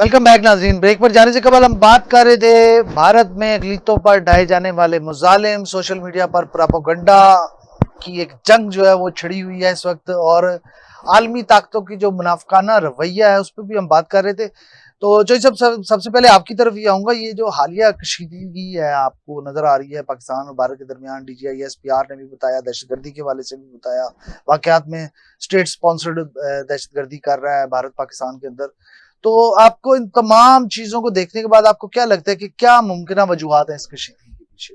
Welcome back नाजरीन। Break पर जाने से कबल हम बात कर रहे थे भारत में अक़लीतों पर ढाए जाने वाले मुजालिम, सोशल मीडिया पर प्रोपेगेंडा की एक जंग जो है वो छिड़ी हुई है इस वक्त, और आलमी ताकतों की जो मुनाफिकाना रवैया है उस पर भी हम बात कर रहे थे। तो जो सबसे पहले आपकी तरफ ये आऊँगा, ये जो हालिया कशीदगी है आपको नज़र आ रही है पाकिस्तान और भारत के दरमियान, DGI SPR ने भी बताया, दहशतगर्दी के हवाले से भी बताया, वाक़यात में स्टेट स्पॉन्सर्ड दहशतगर्दी कर रहा है भारत पाकिस्तान के अंदर। तो आपको इन तमाम चीजों को देखने के बाद आपको क्या लगता है कि क्या मुमकिन वजूहात है इस कशीदगी के पीछे?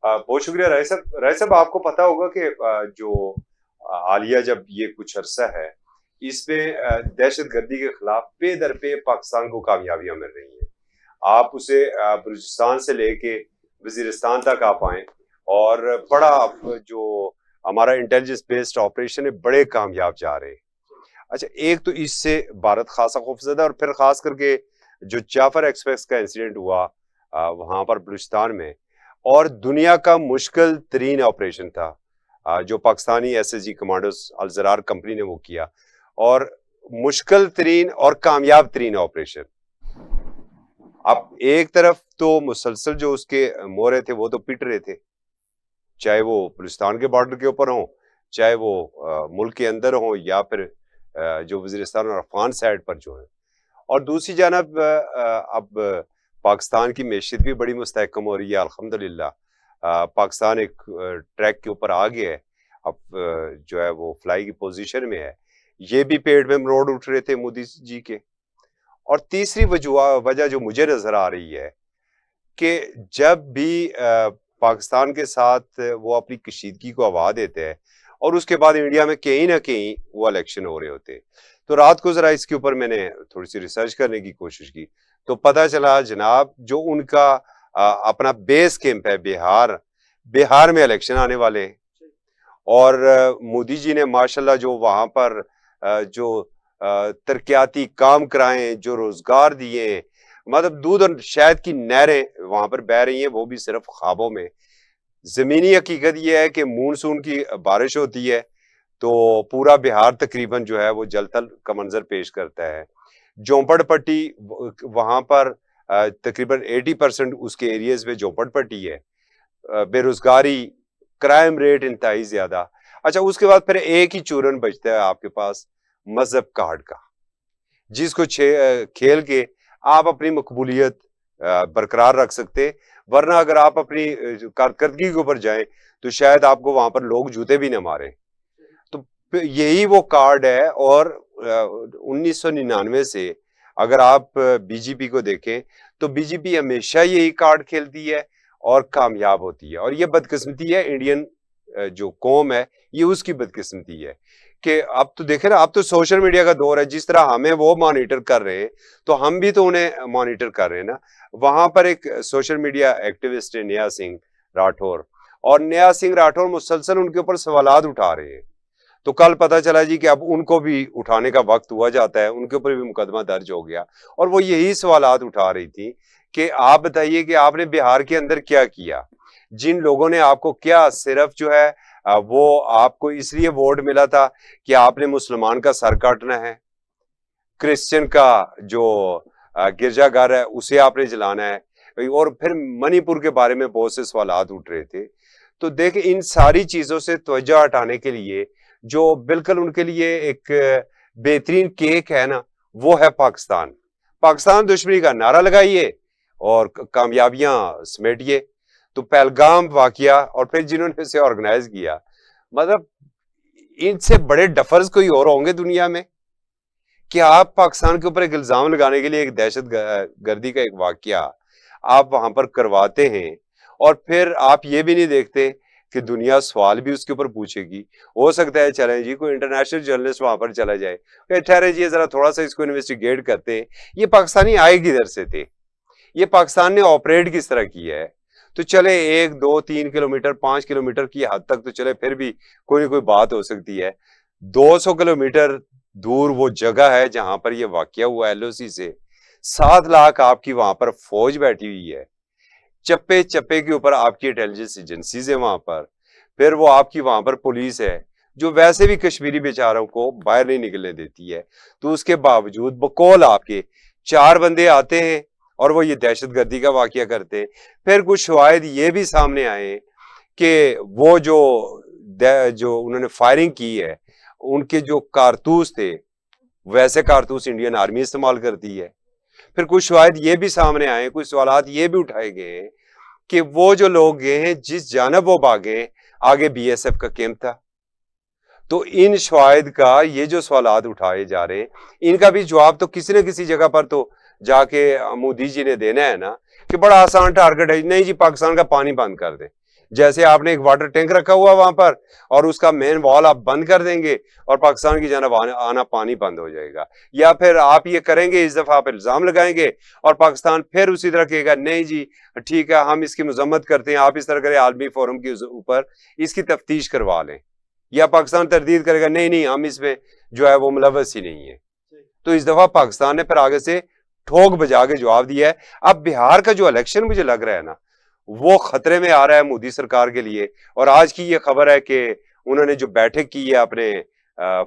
बहुत शुक्रिया राय साहब। राय साहब, आपको पता होगा कि जो हालिया जब ये कुछ अरसा है, इसमें दहशतगर्दी के खिलाफ पे दर पे पाकिस्तान को कामयाबियां मिल रही हैं। आप उसे बलूचिस्तान से लेके वजीरिस्तान तक आप आए और बड़ा जो हमारा इंटेलिजेंस बेस्ड ऑपरेशन है, बड़े कामयाब जा रहे हैं। अच्छा, एक तो इससे भारत खासा खौफजदा, और फिर खास करके जो जाफर एक्सप्रेस का इंसिडेंट हुआ वहां पर बलूचिस्तान में, और दुनिया का मुश्किल तरीन ऑपरेशन था जो पाकिस्तानी SSG कमांडोज अल-ज़रार कंपनी ने वो किया, और मुश्किल तरीन और कामयाब तरीन ऑपरेशन। अब एक तरफ तो मुसलसल जो उसके मोहरे थे वो तो पिट रहे थे, चाहे वो बलूचिस्तान के बॉर्डर के ऊपर हो, चाहे वो मुल्क के अंदर हो, या फिर जो वजीरिस्तान और अफगान साइड पर जो है। और दूसरी जानब अब पाकिस्तान की मैशियत भी बड़ी मुस्तहकम हो रही है अल्हम्दुलिल्लाह। पाकिस्तान एक ट्रैक के ऊपर आ गया है, अब जो है वो फ्लाई की पोजीशन में है। ये भी पेड़ में मरोड़ उठ रहे थे मोदी जी के। और तीसरी वजह जो मुझे नजर आ रही है कि जब भी पाकिस्तान के साथ वो अपनी कशीदगी को हवा देते हैं, और उसके बाद इंडिया में कहीं ना कहीं वो इलेक्शन हो रहे होते, तो रात को जरा इसके ऊपर मैंने थोड़ी सी रिसर्च करने की कोशिश की, तो पता चला जनाब जो उनका अपना बेस कैंप है बिहार में इलेक्शन आने वाले हैं। और मोदी जी ने माशाल्लाह जो वहां पर जो तरक्याती काम कराए, जो रोजगार दिए, मतलब दूध और शहद की नहरें वहां पर बह रही हैं, वो भी सिर्फ ख्वाबों में। जमीनी हकीकत यह है कि मानसून की बारिश होती है तो पूरा बिहार तकरीबन जो है वो जल थल का मंजर पेश करता है। झोंपड़पट्टी वहां पर तकरीबन 80% उसके एरियाज में झोंपड़पट्टी है। बेरोजगारी, क्राइम रेट इंतहाई ज्यादा। अच्छा, उसके बाद फिर एक ही चूरन बचता है आपके पास, मजहब कार्ड का, जिसको खेल के आप अपनी मकबूलियत बरकरार रख सकते। वरना अगर आप अपनी कारकर्दगी के ऊपर जाएं तो शायद आपको वहां पर लोग जूते भी न मारे। तो यही वो कार्ड है। और 1999 से अगर आप BJP को देखें तो BJP हमेशा यही कार्ड खेलती है और कामयाब होती है। और ये बदकिस्मती है, इंडियन जो कौम है, ये उसकी बदकिस्मती है कि अब तो देखें ना, अब तो सोशल मीडिया का दौर है। जिस तरह हमें वो मॉनिटर कर रहे हैं तो हम भी तो उन्हें मॉनिटर कर रहे हैं ना। वहां पर एक सोशल मीडिया एक्टिविस्ट है नेहा सिंह राठौर, और नेहा सिंह राठौर मुसलसल उनके ऊपर सवालात उठा रहे हैं। तो कल पता चला जी कि अब उनको भी उठाने का वक्त हुआ जाता है, उनके ऊपर भी मुकदमा दर्ज हो गया। और वो यही सवालात उठा रही थी कि आप बताइए कि आपने बिहार के अंदर क्या किया, जिन लोगों ने आपको क्या सिर्फ जो है वो आपको इसलिए वोट मिला था कि आपने मुसलमान का सर काटना है, क्रिश्चियन का जो गिरजाघर है उसे आपने जलाना है, और फिर मणिपुर के बारे में बहुत से सवालात उठ रहे थे। तो देख, इन सारी चीजों से तवज्जो हटाने के लिए जो बिल्कुल उनके लिए एक बेहतरीन केक है ना, वो है पाकिस्तान। पाकिस्तान दुश्मनी का नारा लगाइए और कामयाबियां समेटिए। तो पहलगाम वाकया और फिर जिन्होंने इसे ऑर्गेनाइज किया, मतलब इनसे बड़े डफर्स कोई और होंगे दुनिया में कि आप पाकिस्तान के ऊपर एक इल्जाम लगाने के लिए एक दहशत गर्दी का एक वाकया आप वहां पर करवाते हैं, और फिर आप ये भी नहीं देखते कि दुनिया सवाल भी उसके ऊपर पूछेगी। हो सकता है चलें जी कोई इंटरनेशनल जर्नलिस्ट वहां पर चला जाए, ठहरे जी जरा थोड़ा सा इसको इन्वेस्टिगेट करते हैं, ये पाकिस्तानी आए किधर से थे, ये पाकिस्तान ने ऑपरेट किस तरह किया है। तो चले 1, 2, 3 किलोमीटर 5 किलोमीटर की हद तक तो चले, फिर भी कोई ना कोई बात हो सकती है। 200 किलोमीटर दूर वो जगह है जहां पर ये वाकया हुआ, LOC से 7 लाख आपकी वहां पर फौज बैठी हुई है, चप्पे चप्पे के ऊपर आपकी इंटेलिजेंस एजेंसीज है वहां पर, फिर वो आपकी वहां पर पुलिस है जो वैसे भी कश्मीरी बेचारों को बाहर नहीं निकलने देती है। तो उसके बावजूद बकौल आपके 4 بندے آتے ہیں اور وہ یہ دہشت گردی کا واقعہ کرتے ہیں. پھر کچھ شواہد یہ بھی سامنے آئے کہ وہ جو انہوں نے فائرنگ کی ہے ان کے جو کارتوس تھے ویسے کارتوس انڈین آرمی استعمال کرتی ہے. پھر کچھ شواہد یہ بھی سامنے آئے, کچھ سوالات یہ بھی اٹھائے گئے ہیں کہ وہ جو لوگ گئے ہیں جس جانب وہ بھاگے آگے بی ایس ایف کا کیمپ تھا. تو ان شواہد کا یہ جو سوالات اٹھائے جا رہے ہیں ان کا بھی جواب تو کسی نہ کسی جگہ پر تو جا کے مودی جی نے دینا ہے نا, کہ بڑا آسان ٹارگٹ ہے, نہیں جی پاکستان کا پانی بند کر دیں. جیسے آپ نے ایک واٹر ٹینک رکھا ہوا وہاں پر اور اس کا مین وال آپ بند کر دیں گے اور پاکستان کی جانب آنا پانی بند ہو جائے گا. یا پھر آپ یہ کریں گے, اس دفعہ آپ الزام لگائیں گے اور پاکستان پھر اسی طرح کہے گا نہیں جی ٹھیک ہے ہم اس کی مذمت کرتے ہیں, آپ اس طرح کریں عالمی فورم کے اوپر اس کی تفتیش کروا لیں. یا پاکستان تردید کرے گا نہیں ہم اس میں جو ہے وہ ملوث ہی نہیں ہے. تو اس دفعہ پاکستان نے پھر آگے سے ٹھوک بجا کے جواب دیا ہے. اب بہار کا جو الیکشن مجھے لگ رہا ہے نا وہ خطرے میں آ رہا ہے مودی سرکار کے لیے. اور آج کی یہ خبر ہے کہ انہوں نے جو بیٹھک کی ہے اپنے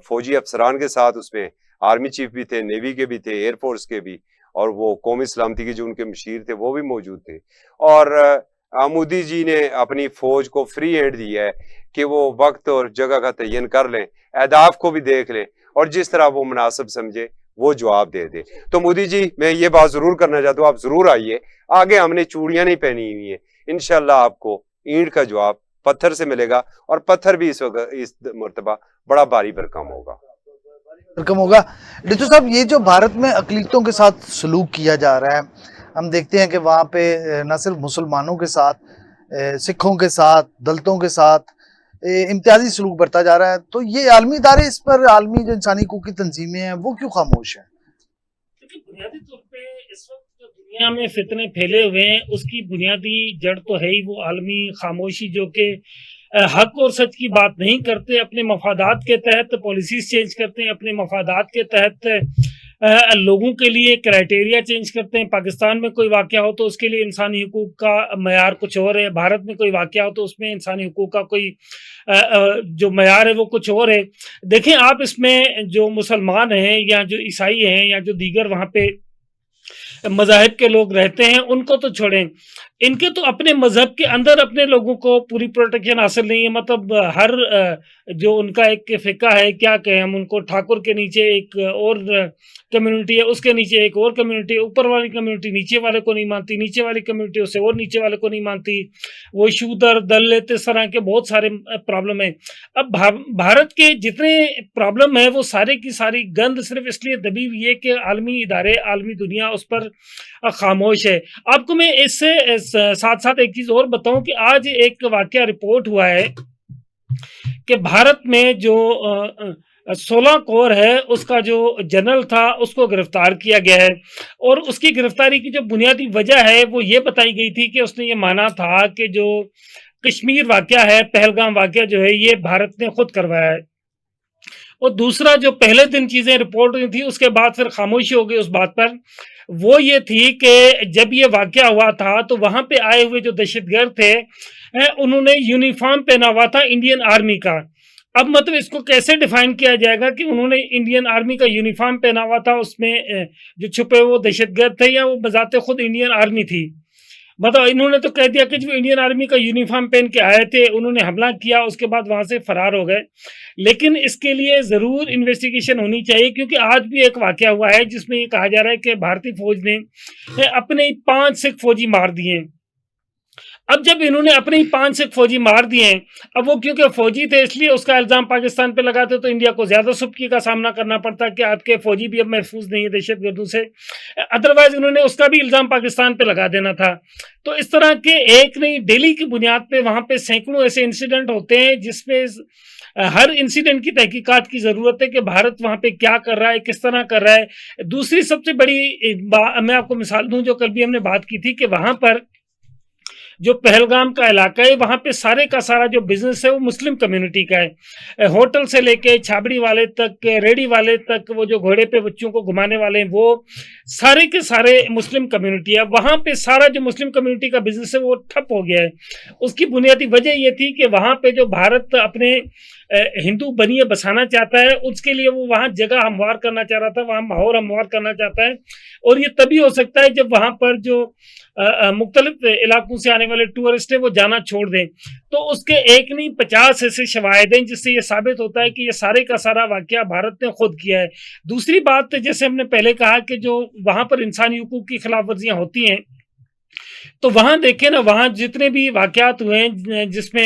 فوجی افسران کے ساتھ, اس میں آرمی چیف بھی تھے, نیوی کے بھی تھے, ایئر فورس کے بھی, اور وہ قومی سلامتی کے جو ان کے مشیر تھے وہ بھی موجود تھے. اور مودی جی نے اپنی فوج کو فری ہینڈ دیا ہے کہ وہ وقت اور جگہ کا تعین کر لیں, اہداف کو بھی دیکھ لیں اور جس طرح وہ مناسب سمجھے وہ جواب دے دے. تو مودی جی میں یہ بات ضرور کرنا چاہتا ہوں, آپ ضرور آئیے, آگے ہم نے چوڑیاں نہیں پہنی ہوئی ہیں, انشاءاللہ آپ کو اینٹ کا جواب پتھر سے ملے گا, اور پتھر بھی اس وقت اس مرتبہ بڑا بھاری بھرکم ہوگا. ڈٹو صاحب, یہ جو بھارت میں اقلیتوں کے ساتھ سلوک کیا جا رہا ہے, ہم دیکھتے ہیں کہ وہاں پہ نہ صرف مسلمانوں کے ساتھ, سکھوں کے ساتھ, دلتوں کے ساتھ امتیازی سلوک برتا جا رہا ہے, تو یہ عالمی ادارے اس پر, عالمی جو انسانی حقوق کی تنظیمیں ہیں وہ کیوں خاموش ہیں؟ بنیادی طور پہ اس وقت جو دنیا میں فتنے پھیلے ہوئے ہیں اس کی بنیادی جڑ تو ہے ہی وہ عالمی خاموشی, جو کہ حق اور سچ کی بات نہیں کرتے, اپنے مفادات کے تحت پالیسیز چینج کرتے ہیں, اپنے مفادات کے تحت لوگوں کے لیے کرائٹیریا چینج کرتے ہیں. پاکستان میں کوئی واقعہ ہو تو اس کے لیے انسانی حقوق کا معیار کچھ اور ہے, بھارت میں کوئی واقعہ ہو تو اس میں انسانی حقوق کا کوئی جو معیار ہے وہ کچھ اور ہے. دیکھیں آپ اس میں جو مسلمان ہیں یا جو عیسائی ہیں یا جو دیگر وہاں پہ مذاہب کے لوگ رہتے ہیں ان کو تو چھوڑیں, ان کے تو اپنے مذہب کے اندر اپنے لوگوں کو پوری پروٹیکشن حاصل نہیں ہے. مطلب ہر جو ان کا ایک فقہ ہے, کیا کہیں ہم ان کو, ٹھاکر کے نیچے ایک اور کمیونٹی ہے, اس کے نیچے ایک اور کمیونٹی ہے, اوپر والی کمیونٹی نیچے والے کو نہیں مانتی, نیچے والی کمیونٹی اس سے اور نیچے والے کو نہیں مانتی, وہ شودر دلت اس طرح کے بہت سارے پرابلم ہیں. اب بھارت کے جتنے پرابلم ہیں وہ سارے کی ساری گند صرف اس لیے دبی ہوئی ہے کہ عالمی ادارے, عالمی دنیا اس پر خاموش ہے. آپ کو میں اس سے ساتھ ساتھ ایک چیز اور بتاؤں کہ آج ایک واقعہ رپورٹ ہوا ہے کہ بھارت میں جو 16 کور ہے اس کا جو جنرل تھا اس کو گرفتار کیا گیا ہے, اور اس کی گرفتاری کی جو بنیادی وجہ ہے وہ یہ بتائی گئی تھی کہ اس نے یہ مانا تھا کہ جو کشمیر واقعہ ہے, پہلگام واقعہ جو ہے, یہ بھارت نے خود کروایا ہے. اور دوسرا جو پہلے دن چیزیں رپورٹ ہوئی تھی اس کے بعد پھر خاموشی ہو گئی اس بات پر, وہ یہ تھی کہ جب یہ واقعہ ہوا تھا تو وہاں پہ آئے ہوئے جو دہشت گرد تھے انہوں نے یونیفارم پہنا ہوا تھا انڈین آرمی کا. اب مطلب اس کو کیسے ڈیفائن کیا جائے گا کہ انہوں نے انڈین آرمی کا یونیفارم پہنا ہوا تھا, اس میں جو چھپے وہ دہشت گرد تھے یا وہ بذات خود انڈین آرمی تھی؟ مطلب انہوں نے تو کہہ دیا کہ جو انڈین آرمی کا یونیفارم پہن کے آئے تھے انہوں نے حملہ کیا, اس کے بعد وہاں سے فرار ہو گئے. لیکن اس کے لیے ضرور انویسٹیگیشن ہونی چاہیے, کیونکہ آج بھی ایک واقعہ ہوا ہے جس میں یہ کہا جا رہا ہے کہ بھارتی فوج نے اپنے 5 سکھ فوجی مار دیے ہیں. اب جب انہوں نے اپنے 5 سکھ فوجی مار دیے ہیں, اب وہ کیونکہ فوجی تھے اس لیے اس کا الزام پاکستان پہ لگاتے تو انڈیا کو زیادہ سبکی کا سامنا کرنا پڑتا کہ آپ کے فوجی بھی اب محفوظ نہیں ہے دہشت گردوں سے, ادروائز انہوں نے اس کا بھی الزام پاکستان پہ لگا دینا تھا. تو اس طرح کے ایک نہیں ڈیلی کی بنیاد پہ وہاں پہ سینکڑوں ایسے انسیڈنٹ ہوتے ہیں جس میں ہر انسیڈنٹ کی تحقیقات کی ضرورت ہے کہ بھارت وہاں پہ کیا کر رہا ہے, کس طرح کر رہا ہے. دوسری سب سے بڑی میں آپ کو مثال دوں جو کل بھی ہم نے بات کی تھی کہ وہاں پر جو پہلگام کا علاقہ ہے وہاں پہ سارے کا سارا جو بزنس ہے وہ مسلم کمیونٹی کا ہے, ہوٹل سے لے کے چھابڑی والے تک, ریڑی والے تک, وہ جو گھوڑے پہ بچوں کو گھمانے والے ہیں وہ سارے کے سارے مسلم کمیونٹی ہے. وہاں پہ سارا جو مسلم کمیونٹی کا بزنس ہے وہ ٹھپ ہو گیا ہے. اس کی بنیادی وجہ یہ تھی کہ وہاں پہ جو بھارت اپنے हिंदू बनिए बसाना चाहता है, उसके लिए वो वहां जगह हमवार करना चाह रहा था, वहां माहौल हमवार करना चाहता है। और ये तभी हो सकता है जब वहां पर जो मुख्तलिफ इलाकों से आने वाले टूरिस्ट हैं वो जाना छोड़ दें। तो उसके एक नहीं 50 ऐसे शवाहिद हैं जिससे ये साबित होता है कि ये सारे का सारा वाकया भारत ने खुद किया है। दूसरी बात, जैसे हमने पहले कहा कि जो वहां पर इंसानी हुकूक की खिलाफ वर्जियां होती हैं, तो वहां देखें ना, वहां जितने भी वाकयात हुए हैं, जिसमें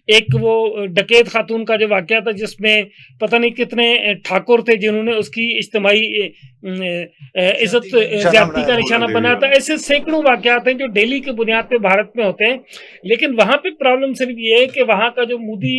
एक वो डकैत खातून का जो वाकया था जिसमें पता नहीं कितने ठाकुर थे जिन्होंने उसकी इज्तिमाई इज्जत ज्यादती का निशाना बनाया था, ऐसे सैकड़ों वाकयात हैं जो डेली की बुनियाद पे भारत में होते हैं। लेकिन वहां पे प्रॉब्लम सिर्फ ये है कि वहां का जो मोदी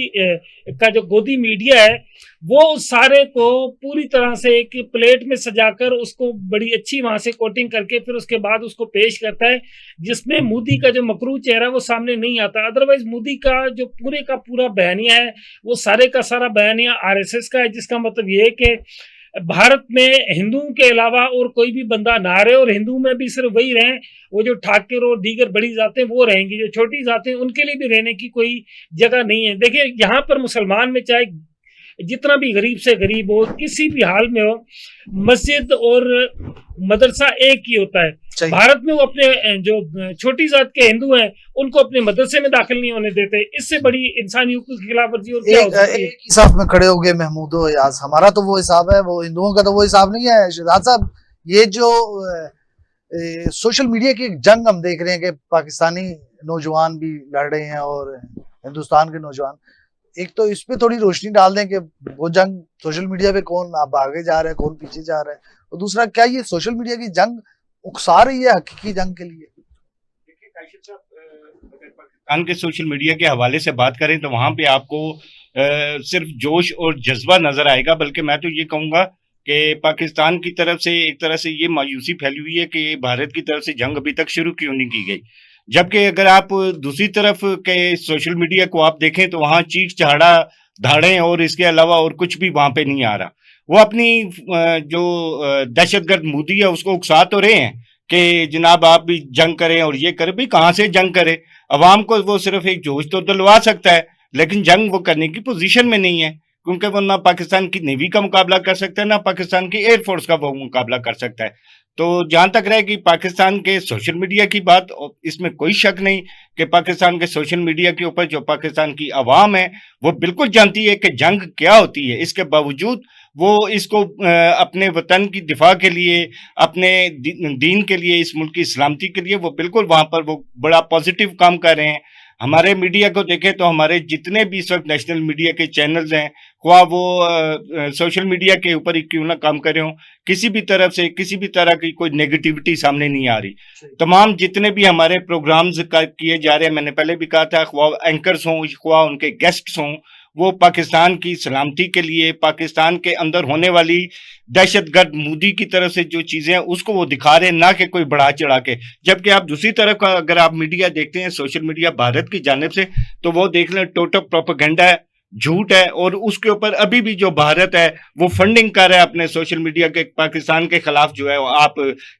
का जो गोदी मीडिया है वो सारे को पूरी तरह से एक प्लेट में सजाकर उसको बड़ी अच्छी वहां से कोटिंग करके फिर उसके बाद उसको पेश करता है, जिसमें मोदी का जो मकरू चेहरा वो सामने नहीं आता। अदरवाइज मोदी का जो पूरे का पूरा बयानिया है वो सारे का सारा बयानिया आरएसएस का है, जिसका मतलब ये है कि भारत में हिंदुओं के अलावा और कोई भी बंदा ना रहे, और हिंदू में भी सिर्फ वही रहें, वो जो ठाकुर और दीगर बड़ी जातें वो रहेंगी, जो छोटी जातें उनके लिए भी रहने की कोई जगह नहीं है। देखिए यहाँ पर मुसलमान में चाहे जितना भी गरीब से गरीब हो, किसी भी हाल में हो, मस्जिद और मदरसा एक ही होता है। भारत में वो अपने जो छोटी जात के हिंदू हैं उनको अपने मदरसे में दाखिल नहीं होने देते। इससे बड़ी इंसानी हुकूक की खिलाफ वर्जी और क्या हो सकती है? एक हिसाब में खड़े हो गए महमूद याज, हमारा तो वो हिसाब है, वो हिंदुओं का तो वो हिसाब नहीं है। शहजाद साहब, ये जो सोशल मीडिया की एक जंग हम देख रहे हैं कि पाकिस्तानी नौजवान भी लड़ रहे हैं और हिंदुस्तान के नौजवान, एक तो इस पे थोड़ी रोशनी डाल दें कि वो जंग सोशल मीडिया पे कौन अब आगे जा रहा है, कौन पीछे जा रहा है, और दूसरा क्या ये सोशल मीडिया की जंग उकसा रही है हकीकी जंग के लिए? देखिए काशिफ साहब, अगर पाकिस्तान के सोशल मीडिया के हवाले से बात करें तो वहां पे आपको सिर्फ जोश और जज्बा नजर आएगा, बल्कि मैं तो ये कहूंगा कि पाकिस्तान की तरफ से एक तरह से ये मायूसी फैली हुई है कि भारत की तरफ से जंग अभी तक शुरू क्यों नहीं की गई। जबकि अगर आप दूसरी तरफ के सोशल मीडिया को आप देखें तो वहां चीख चहाड़ा धाड़े और इसके अलावा और कुछ भी वहां पे नहीं आ रहा। वो अपनी जो दहशतगर्द मोदी है उसको उकसा तो रहे हैं कि जनाब आप भी जंग करें और ये करें। भाई कहाँ से जंग करे? अवाम को वो सिर्फ एक जोश तो दिलवा सकता है, लेकिन जंग वो करने की पोजीशन में नहीं है, क्योंकि वो ना पाकिस्तान की नेवी का मुकाबला कर सकता है ना पाकिस्तान की एयरफोर्स का वो मुकाबला कर सकता है। तो जहां तक रहे कि पाकिस्तान के सोशल मीडिया की बात, इसमें कोई शक नहीं कि पाकिस्तान के सोशल मीडिया के ऊपर जो पाकिस्तान की आवाम है वो बिल्कुल जानती है कि जंग क्या होती है। इसके बावजूद वो इसको अपने वतन की दिफा के लिए, अपने दीन के लिए, इस मुल्क की सलामती के लिए वो बिल्कुल वहां पर वो बड़ा पॉजिटिव काम कर रहे हैं। हमारे मीडिया को देखें तो हमारे जितने भी इस वक्त नेशनल मीडिया के चैनल्स हैं, ख्वाह वो सोशल मीडिया के ऊपर ही क्यों ना काम कर रहे हो, किसी भी तरफ से किसी भी तरह की कोई नेगेटिविटी सामने नहीं आ रही। तमाम जितने भी हमारे प्रोग्राम्स किए जा रहे हैं, मैंने पहले भी कहा था, ख्वाह एंकर्स हों, ख्वाह उनके गेस्ट्स हों, वो पाकिस्तान की सलामती के लिए, पाकिस्तान के अंदर होने वाली दहशतगर्द मोदी की तरफ से जो चीजें हैं उसको वो दिखा रहे हैं, ना कि कोई बढ़ा चढ़ा के। जबकि आप दूसरी तरफ का अगर आप मीडिया देखते हैं, सोशल मीडिया भारत की जानिब से, तो वो देख लें टोटल प्रोपेगेंडा है, झूठ है, और उसके ऊपर अभी भी जो भारत है वो फंडिंग कर रहा है अपने सोशल मीडिया के पाकिस्तान के खिलाफ जो है आप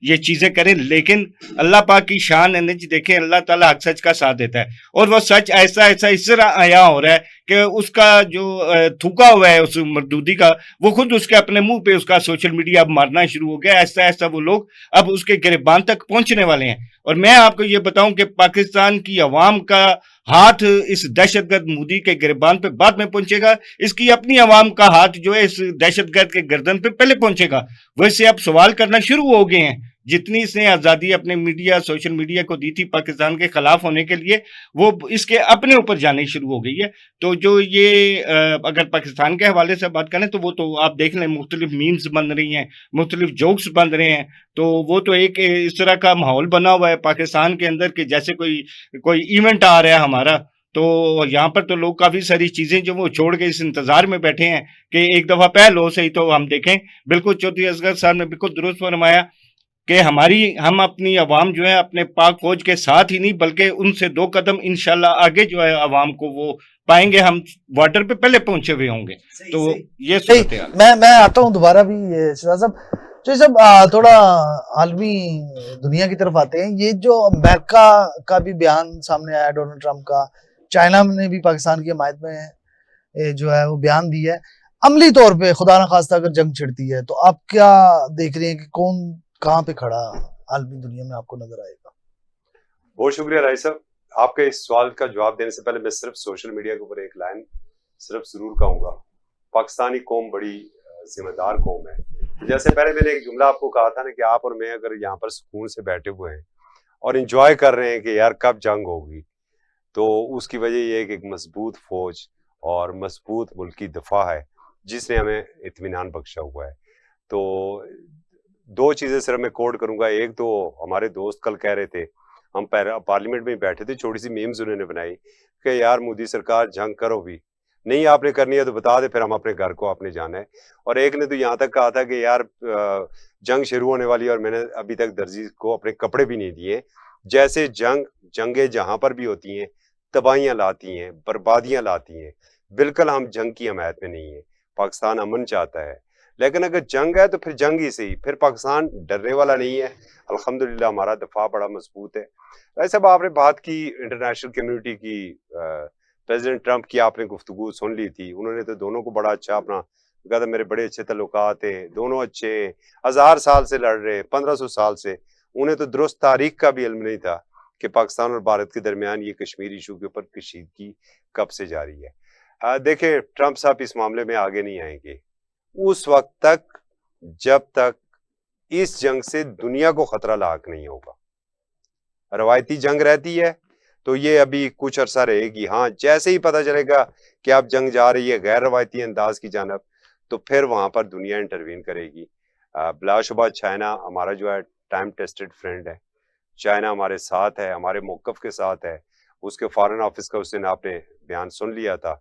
ये चीजें करें। लेकिन अल्लाह पाक की शान है, देखें अल्लाह ताला हक सच का साथ देता है, और वो सच ऐसा ऐसा इस तरह आया हो रहा है कि उसका जो थूका हुआ है उस मरदूदी का, वो खुद उसके अपने मुंह पे उसका सोशल मीडिया अब मारना शुरू हो गया। ऐसा ऐसा वो लोग अब उसके गिरबान तक पहुंचने वाले हैं। और मैं आपको ये बताऊं कि पाकिस्तान की अवाम का हाथ इस दहशतगर्द मोदी के गिरबान पे बाद में पहुंचेगा, इसकी अपनी अवाम का हाथ जो है इस दहशतगर्द के गर्दन पे पहले पहुंचेगा। वैसे अब सवाल करना शुरू हो गए हैं, जितनी इसने आजादी अपने मीडिया सोशल मीडिया को दी थी पाकिस्तान के खिलाफ होने के लिए, वो इसके अपने ऊपर जाने शुरू हो गई है। तो जो ये अगर पाकिस्तान के हवाले से बात करें तो वो तो आप देख लें, मुख्तलिफ मीम्स बन रही हैं, मुख्तलिफ जोक्स बन रहे हैं, तो वो तो एक इस तरह का माहौल बना हुआ है पाकिस्तान के अंदर कि जैसे कोई इवेंट आ रहा है हमारा। तो यहाँ पर तो लोग काफी सारी चीजें जो वो छोड़ के इस इंतजार में बैठे हैं कि एक दफा पहल हो सही तो हम देखें। बिल्कुल चौधरी असगर साहब ने बिल्कुल दुरुस्त फरमाया कि हम अपनी आवाम जो है अपने पाक फौज के साथ ही नहीं बल्कि उनसे 2 कदम इंशाल्लाह आगे जो है आवाम को वो पाएंगे, हम बॉर्डर पे पहले पहुंचे हुए होंगे। तो ये सूरत है। मैं आता हूँ दोबारा भी शहजाद साहब, तो सब थोड़ा आलमी दुनिया की तरफ आते हैं। ये जो अमेरिका का भी बयान सामने आया, डोनाल्ड ट्रंप का, चाइना ने भी पाकिस्तान की हमायत में जो है वो बयान दिया है। अमली तौर पे खुदा न खास्ता अगर जंग छिड़ती है तो आप क्या देख रहे हैं कि कौन कहाँ पे खड़ा आलमी दुनिया में आपको नजर आएगा? बहुत शुक्रिया राय साहब। आपके इस सवाल का जवाब देने से पहले मैं सिर्फ सोशल मीडिया के ऊपर एक लाइन सिर्फ जरूर कहूंगा। पाकिस्तानी कौम बड़ी जिम्मेदार कौम है। जैसे पहले मैंने एक जुमला आपको कहा था ना कि आप और मैं अगर यहाँ पर सुकून से बैठे हुए हैं और इंजॉय कर रहे हैं कि यार कब जंग होगी, तो उसकी वजह ये है कि एक मजबूत फौज और मजबूत मुल्क की दफा है जिसने हमें इत्मीनान बख्शा हुआ है। तो दो चीज़ें सिर्फ मैं कोड करूंगा। एक तो हमारे दोस्त कल कह रहे थे, हम पार्लियामेंट में बैठे थे, छोटी सी मीम्स उन्होंने बनाई कि यार मोदी सरकार जंग करो भी, नहीं आपने करनी है तो बता दे, फिर हम अपने घर को आपने जाना है। और एक ने तो यहाँ तक कहा था कि यार जंग शुरू होने वाली है और मैंने अभी तक दर्जी को अपने कपड़े भी नहीं दिए। जैसे जंगें जहाँ पर भी होती हैं तबाहियाँ लाती हैं, बर्बादियाँ लाती हैं। बिल्कुल हम जंग की हमायत में नहीं है। पाकिस्तान अमन चाहता है, लेकिन अगर जंग है तो फिर जंग ही सही, फिर पाकिस्तान डरने वाला नहीं है। अल्हम्दुलिल्लाह हमारा दफा बड़ा मजबूत है। वैसे अब आपने बात की इंटरनेशनल कम्युनिटी की, प्रेसिडेंट ट्रंप की आपने गुफ्तगू सुन ली थी। उन्होंने तो दोनों को बड़ा अच्छा अपना कहा था, मेरे बड़े अच्छे तल्लुकात हैं, दोनों अच्छे हैं, 1000 साल से लड़ रहे हैं, 1500 साल से। उन्हें तो दुरुस्त तारीख का भी इल्म नहीं था कि पाकिस्तान और भारत के दरमियान ये कश्मीर इशू के ऊपर कशीदगी कब से जारी है। देखें, ट्रंप साहब इस मामले में आगे नहीं आएंगे उस वक्त तक जब तक इस जंग से दुनिया को खतरा लाक नहीं होगा। रवायती जंग रहती है तो ये अभी कुछ अरसा रहेगी। हाँ, जैसे ही पता चलेगा कि अब जंग जा रही है गैर रवायती अंदाज की जानब, तो फिर वहां पर दुनिया इंटरवीन करेगी। बिलाशुबा चाइना हमारा जो है टाइम टेस्टेड फ्रेंड है। चाइना हमारे साथ है, हमारे मौक़िफ़ के साथ है। उसके फॉरेन ऑफिस का उस दिन आपने बयान सुन लिया था।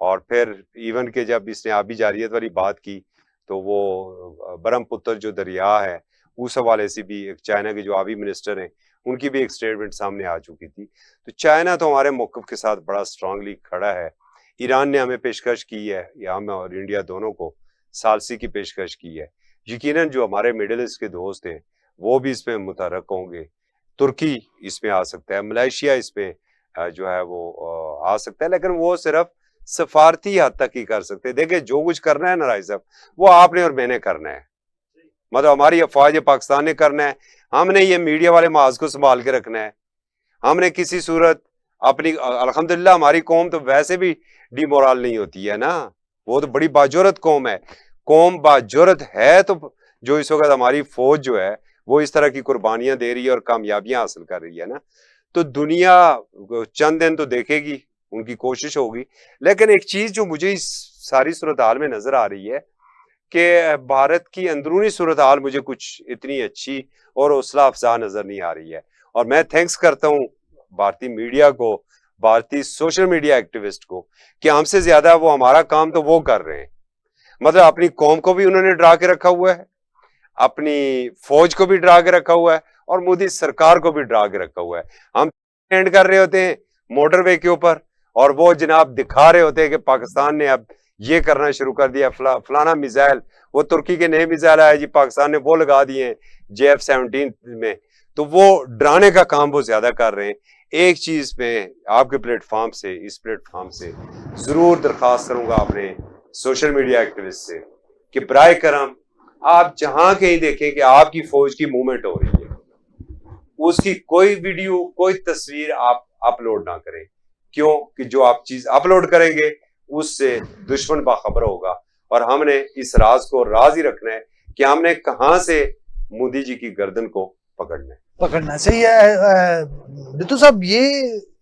और फिर इवन के जब इसने आबी जारियत वाली बात की तो वो ब्रह्मपुत्र जो दरिया है उस हवाले से भी एक चाइना के जो आबी मिनिस्टर हैं उनकी भी एक स्टेटमेंट सामने आ चुकी थी। तो चाइना तो हमारे मौक़िफ़ के साथ बड़ा स्ट्रांगली खड़ा है। ईरान ने हमें पेशकश की है, या हम और इंडिया दोनों को सालसी की पेशकश की है। यकीनन जो हमारे मिडिल ईस्ट के दोस्त हैं वो भी इसमें मुतहर्रिक होंगे। तुर्की इसमें आ सकता है, मलेशिया इसमें जो है वो आ सकता है, लेकिन वो सिर्फ सफारती हद तक ही कर सकते हैं। देखिए, जो कुछ करना है ना राय साहब, वो आपने और मैंने करना है। मतलब हमारी अफवाज पाकिस्तान ने करना है। हमने ये मीडिया वाले माज को संभाल के रखना है। हमने किसी सूरत अपनी, अल्हम्दुलिल्लाह हमारी कौम तो वैसे भी डिमोरल नहीं होती है ना, वो तो बड़ी बाजुरत कौम है। कौम बाजुरत है तो जो इस वक्त हमारी फौज जो है वो इस तरह की कुर्बानियां दे रही है और कामयाबियां हासिल कर रही है ना, तो दुनिया चंद दिन तो देखेगी, उनकी कोशिश होगी। लेकिन एक चीज जो मुझे इस सारी सूरत हाल में नजर आ रही है कि भारत की अंदरूनी सूरत हाल मुझे कुछ इतनी अच्छी और हौसला अफजा नजर नहीं आ रही है। और मैं थैंक्स करता हूँ भारतीय मीडिया को, भारतीय सोशल मीडिया एक्टिविस्ट को, कि हमसे ज्यादा वो हमारा काम तो वो कर रहे हैं। मतलब अपनी कौम को भी उन्होंने डरा के रखा हुआ है, अपनी फौज को भी डरा के रखा हुआ है, और मोदी सरकार को भी डरा के रखा हुआ है। हम एंड कर रहे होते हैं मोटरवे के ऊपर और वो जनाब दिखा रहे होते हैं कि पाकिस्तान ने अब ये करना शुरू कर दिया, फलाना मिसाइल, वो तुर्की के नए मिसाइल आए जी, पाकिस्तान ने वो लगा दिए JF-17 में। तो वो डराने का काम वो ज्यादा कर रहे हैं। एक चीज में आपके प्लेटफॉर्म से, इस प्लेटफॉर्म से जरूर दरखास्त करूंगा अपने सोशल मीडिया एक्टिविस्ट से कि बराए करम आप जहां कहीं देखें कि आपकी फौज की मूवमेंट हो रही है, उसकी कोई वीडियो, कोई तस्वीर आप अपलोड ना करें। क्यों? कि जो आप चीज अपलोड करेंगे उससे दुश्मन बाखबर होगा। और हमने इस राज को राज ही रखना है कि हमने कहां से मोदी जी की गर्दन को पकड़ना सही है। रितु साहब, ये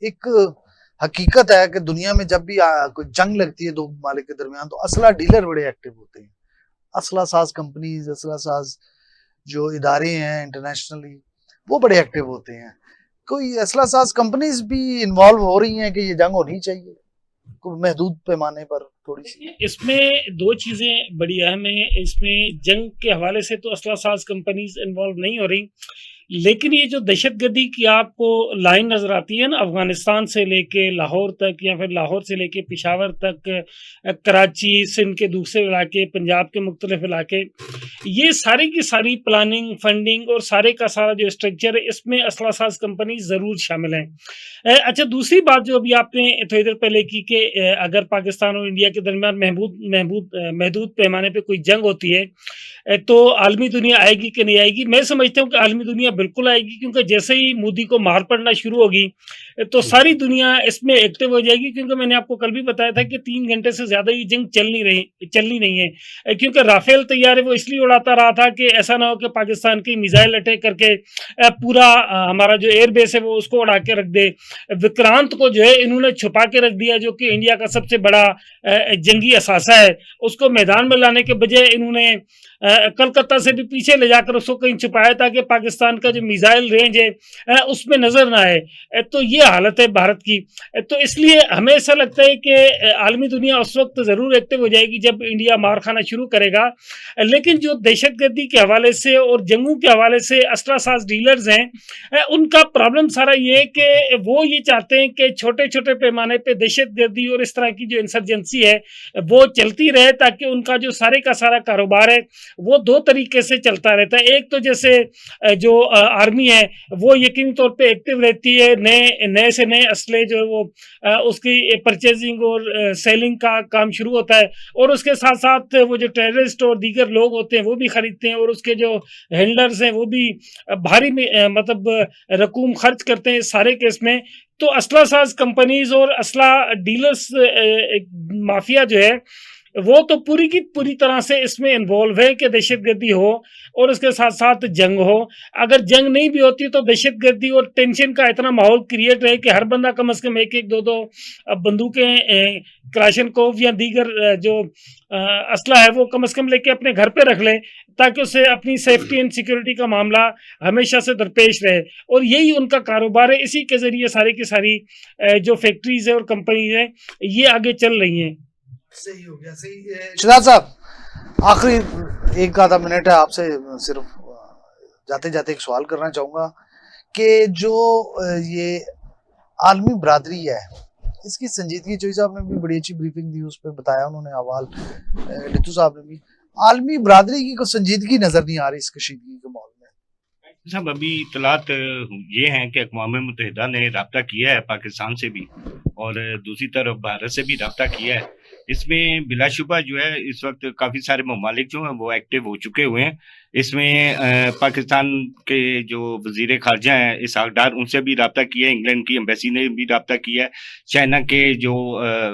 एक हकीकत है कि दुनिया में जब भी कोई जंग लगती है दो ममालिक के दरमियान तो असला डीलर बड़े एक्टिव होते हैं। असला साज कंपनीज, असला साज जो इदारे हैं इंटरनेशनली, वो बड़े एक्टिव होते हैं। कोई असला साज कंपनीज भी इन्वॉल्व हो रही हैं कि ये जंग होनी चाहिए महदूद पैमाने पर थोड़ी सी? इसमें दो चीजें बड़ी अहम है। इसमें जंग के हवाले से तो असला साज कंपनीज इन्वॉल्व नहीं हो रही, लेकिन ये जो दहशतगर्दी की आपको लाइन नजर आती है ना, अफगानिस्तान से लेके लाहौर तक या फिर लाहौर से लेके पेशावर तक, कराची, सिंध के दूसरे इलाके, पंजाब के मुख्तलिफ इलाके, ये सारी की सारी प्लानिंग, फंडिंग और सारे का सारा जो स्ट्रक्चर है, इसमें असला साज कंपनी ज़रूर शामिल है। अच्छा, दूसरी बात जो अभी आपने थोड़ी देर पहले की कि अगर पाकिस्तान और इंडिया के दरमियान महदूद पैमाने पे कोई जंग होती है, तो आलमी दुनिया आएगी कि नहीं आएगी? मैं समझता हूँ कि आलमी दुनिया बिल्कुल आएगी, क्योंकि जैसे ही मोदी को मार पड़ना शुरू होगी, तो सारी दुनिया इसमें एक्टिव हो जाएगी, क्योंकि मैंने आपको कल भी बताया था कि 3 घंटे से ज़्यादा ये जंग चलनी नहीं है। क्योंकि राफेल तैयारे वो इसलिए उड़ाता रहा था कि ऐसा ना हो कि पाकिस्तान की मिसाइल अटैक करके पूरा हमारा जो एयर बेस है वो उसको उड़ा के रख दे। विक्रांत को जो है इन्होंने छुपा के रख दिया, जो कि इंडिया का सबसे बड़ा जंगी असासा है। उसको मैदान में लाने के बजाय इन्होंने कलकत्ता से भी पीछे ले जाकर उसको कहीं छुपाया, ताकि पाकिस्तान का जो मिसाइल रेंज है उसमें नजर ना आए। तो ये हालत है भारत की। तो इसलिए हमें ऐसा लगता है कि आलमी दुनिया उस वक्त जरूर एक्टिव हो जाएगी जब इंडिया मार खाना शुरू करेगा। लेकिन जो दहशतगर्दी के हवाले से और जंगों के हवाले से असला साज डीलर्स हैं, उनका प्रॉब्लम सारा ये है कि वो ये चाहते हैं कि छोटे छोटे पैमाने पे दहशतगर्दी और इस तरह की जो इंसर्जेंसी है वो चलती रहे, ताकि उनका जो सारे का सारा कारोबार है वो 2 तरीके से चलता रहता है। एक तो जैसे जो आर्मी है वो यकीनी तौर पे एक्टिव रहती है, नए से नए असले जो है वो उसकी परचेजिंग और सेलिंग का काम शुरू होता है, और उसके साथ साथ वो जो टेररिस्ट और दीगर लोग होते हैं वो भी खरीदते हैं, और उसके जो हैंडलर्स हैं वो भी भारी मतलब रकूम खर्च करते हैं इस सारे केस में। तो असला साज कंपनीज और असला डीलर्स माफिया जो है वो तो पूरी की पूरी तरह से इसमें इन्वॉल्व है कि दहशतगर्दी हो और उसके साथ साथ जंग हो। अगर जंग नहीं भी होती तो दहशतगर्दी और टेंशन का इतना माहौल क्रिएट रहे कि हर बंदा कम से कम 1-1, 2-2 बंदूकें, क्लाशनकोव या दीगर जो असला है वो कम से कम लेके अपने घर पे रख ले, ताकि उसे अपनी सेफ्टी एंड सिक्योरिटी का मामला हमेशा से दरपेश रहे। और यही उनका कारोबार है, इसी के जरिए सारी की सारी जो फैक्ट्रीज है और कंपनीज है ये आगे चल रही हैं। सही हो गया, सही है। शिदात साहब, आखिरी 1 मिनट है, आपसे सिर्फ जाते जाते एक सवाल करना चाहूंगा कि जो ये आलमी बरादरी है इसकी संजीदगी, चोई साहब ने भी बड़ी अच्छी ब्रीफिंग दी, उस पर बताया उन्होंने अहवाल, डिटू साहब ने भी। आलमी बरादरी की कोई संजीदगी नजर नहीं आ रही इस कशीदगी के माहौल में। साहब अभी इतलात ये हैं कि अक़वाम मुत्तहिदा ने रब्ता किया है पाकिस्तान से भी, और दूसरी तरफ भारत से भी रब्ता किया है। इसमें बिलाशुबा जो है इस वक्त काफ़ी सारे ममालिक जो हैं वो एक्टिव हो चुके हुए हैं। इसमें पाकिस्तान के जो वज़ीर ख़ारजा हैं इसहाक़ डार, उनसे भी रब्ता किया है, इंग्लैंड की एम्बेसी ने भी रब्ता किया है, चाइना के जो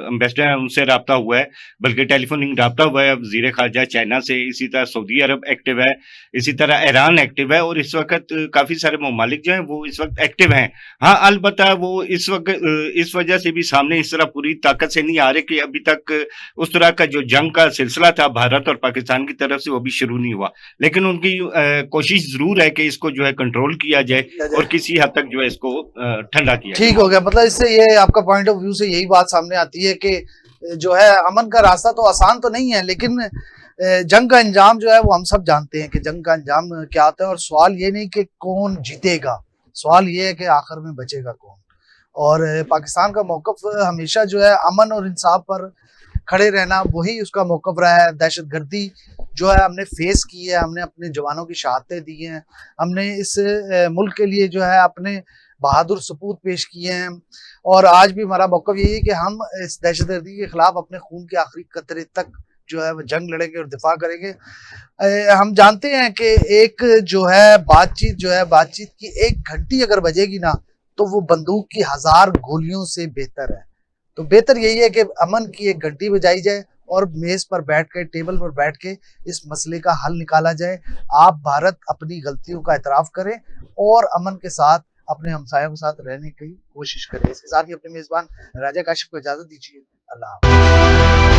एम्बेसडर हैं उनसे रब्ता हुआ है, बल्कि टेलीफोनिक रब्ता हुआ है वज़ीर ख़ारजा चाइना से। इसी तरह सऊदी अरब एक्टिव है, इसी तरह ईरान एक्टिव है, और इस वक्त काफ़ी सारे ममालिक जो हैं वो इस वक्त एक्टिव हैं। हाँ, अलबत्ता वो इस वक्त इस वजह से भी सामने इस तरह पूरी ताकत से नहीं आ रहे कि अभी तक उस तरह का जो जंग का सिलसिला था भारत और पाकिस्तान की तरफ से वो भी शुरू नहीं हुआ। लेकिन उनकी कोशिश जरूर है कि इसको जो है कंट्रोल किया जाए और किसी हद तक जो है इसको ठंडा किया जाए। ठीक हो गया, मतलब इससे ये आपका पॉइंट ऑफ व्यू से यही बात सामने आती है कि जो है अमन का रास्ता तो आसान तो नहीं है, लेकिन जंग का अंजाम जो है वो हम सब जानते हैं कि जंग का अंजाम क्या आता है। और सवाल ये नहीं कि कौन जीतेगा, सवाल ये है कि आखिर में बचेगा कौन। और पाकिस्तान का मौक़िफ़ हमेशा जो है अमन और इंसाफ पर खड़े रहना, वही उसका मौक़िफ़ रहा है। दहशतगर्दी जो है हमने फेस की है, हमने अपने जवानों की शहादतें दी हैं, हमने इस मुल्क के लिए जो है अपने बहादुर सपूत पेश किए हैं। और आज भी हमारा मौक़िफ़ यही है कि हम इस दहशतगर्दी के ख़िलाफ़ अपने खून के आखिरी कतरे तक जो है वो जंग लड़ेंगे और दिफा करेंगे। हम जानते हैं कि एक जो है बातचीत की 1 घंटी अगर बजेगी ना तो वो बंदूक की 1000 गोलियों से बेहतर है। तो बेहतर यही है कि अमन की 1 घंटी बजाई जाए और मेज पर बैठ के, टेबल पर बैठ के इस मसले का हल निकाला जाए। आप भारत अपनी गलतियों का एतराफ़ करें और अमन के साथ अपने हमसायों के साथ रहने की कोशिश करें। इसके साथ ही अपने मेज़बान राजा काशिफ को इजाज़त दीजिए। अल्लाह हाफ़िज़।